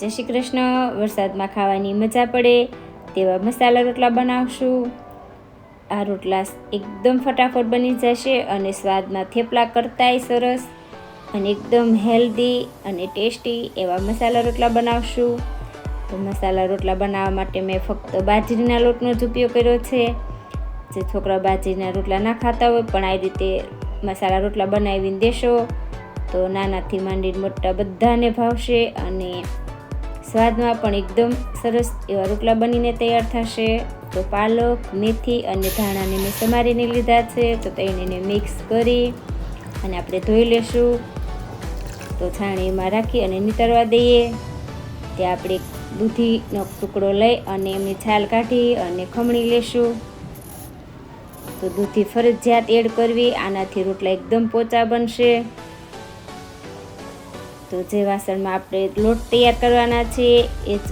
જય શ્રી કૃષ્ણ. વરસાદમાં ખાવાની મજા પડે તેવા મસાલા રોટલા બનાવશું. આ રોટલા એકદમ ફટાફટ બની જશે અને સ્વાદમાં થેપલા કરતાંય સરસ અને એકદમ હેલ્ધી અને ટેસ્ટી એવા મસાલા રોટલા બનાવશું. તો મસાલા રોટલા બનાવવા માટે મેં ફક્ત બાજરીના લોટનો જ ઉપયોગ કર્યો છે. જે છોકરા બાજરીના રોટલા ના ખાતા હોય પણ આ રીતે મસાલા રોટલા બનાવીને દેશો તો નાનાથી માંડીને મોટા બધાને ભાવશે અને સ્વાદમાં પણ એકદમ સરસ એવા રોટલા બનીને તૈયાર થશે. તો પાલક, મેથી અને ધાણાને મેં સમારીને લીધા છે. તો તેને મિક્સ કરી અને આપણે ધોઈ લેશું. તો છાણીમાં રાખી અને નીતરવા દઈએ. ત્યાં આપણે દૂધીનો ટુકડો લઈ અને એમની છાલ કાઢી અને ખમણી લેશું. તો દૂધી ફરજિયાત એડ કરવી, આનાથી રોટલા એકદમ પોચા બનશે. તો જે વાસણમાં આપણે લોટ તૈયાર કરવાના છે એ જ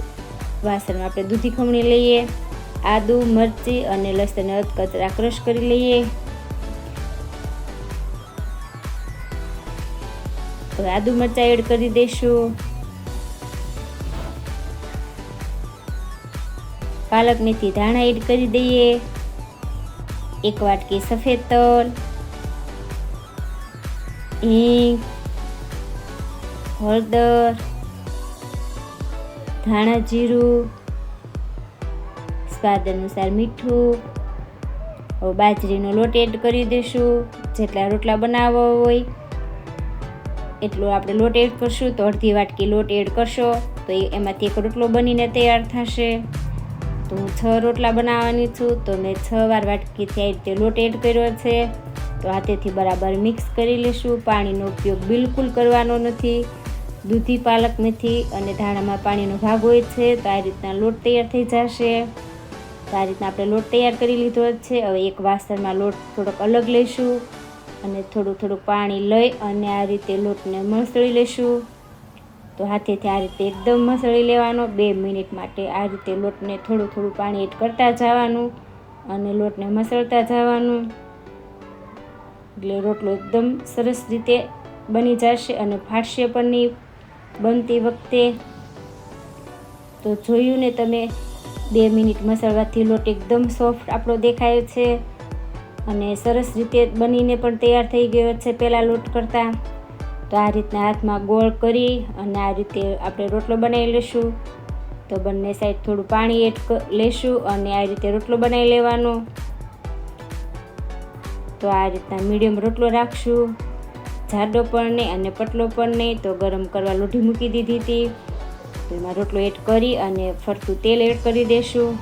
વાસણમાં આપણે દૂધી ખમણી લઈએ. આદુ, મરચી અને લસણ અધકચરા ક્રશ કરી લઈએ. તો આદુ મરચાં એડ કરી દઈશું. પાલક, મેથી, ધાણા એડ કરી દઈએ. 1 વાટકી સફેદ તલ, હિંગ, હળદર, ધાણા જીરું, સ્વાદ અનુસાર મીઠું. હવે બાજરીનો લોટ એડ કરી દઈશું. જેટલા રોટલા બનાવવા હોય એટલો આપણે લોટ એડ કરશું. તો અડધી વાટકી લોટ એડ કરશો તો એમાંથી એક રોટલો બનીને તૈયાર થશે. તો હું 6 રોટલા બનાવવાની છું તો મેં 6 વાર વાટકીથી આ રીતે લોટ એડ કર્યો છે. તો હાથેથી બરાબર મિક્સ કરી લઈશું. પાણીનો ઉપયોગ બિલકુલ કરવાનો નથી. દૂધી, પાલક, મેથી અને ધાણામાં પાણીનો ભાગ હોય છે. તો આ રીતના લોટ તૈયાર થઈ જશે. તો આ રીતના આપણે લોટ તૈયાર કરી લીધો છે. હવે એક વાસણમાં લોટ થોડોક અલગ લઈશું અને થોડું પાણી લઈ અને આ રીતે લોટને મસળી લઈશું. તો હાથેથી આ રીતે એકદમ મસળી લેવાનો. 2 મિનિટ માટે આ રીતે લોટને થોડું પાણી એડ કરતા જવાનું અને લોટને મસળતા જવાનું. એટલે રોટલો એકદમ સરસ રીતે બની જશે અને ફાટશે પણ નહીં બનતી વખતે. તો જોયું ને તમે, 2 મિનિટ મસળવાથી લોટ એકદમ સોફ્ટ આપણો દેખાય છે અને સરસ રીતે બનીને પણ તૈયાર થઈ ગયો છે પહેલાં લોટ કરતાં. તો આ રીતના હાથમાં ગોળ કરી અને આ રીતે આપણે રોટલો બનાવી લઈશું. તો બંને સાઈડ થોડું પાણી એડ લેશું અને આ રીતે રોટલો બનાવી લેવાનો. તો આ રીતના મીડિયમ રોટલો રાખશું, જાડો પણ નહીં અને પતલો પણ નહીં. તો ગરમ કરવા લોઢી મૂકી દીધી હતી. તો એમાં રોટલો એડ કરી અને ફરતું તેલ એડ કરી દઈશું.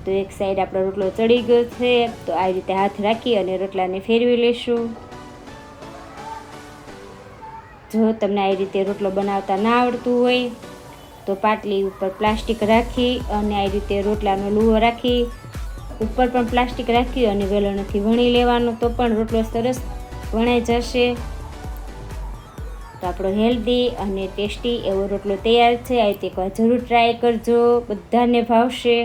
તો એક સાઈડ આપણો રોટલો ચડી ગયો છે. તો આ રીતે હાથ રાખી અને રોટલાને ફેરવી લઈશું. જો તમને આ રીતે રોટલો બનાવતા ના આવડતું હોય તો પાટલી ઉપર પ્લાસ્ટિક રાખી અને આ રીતે રોટલાનો લૂવો રાખી ઉપર પણ પ્લાસ્ટિક રાખી અને વેલણથી વણી લેવાનો. તો પણ રોટલો સરસ વણાઈ જશે. તો આપણો હેલ્ધી અને ટેસ્ટી એવો રોટલો તૈયાર છે. આ રીતે એકવાર જરૂર ટ્રાય કરજો, બધાને ભાવશે.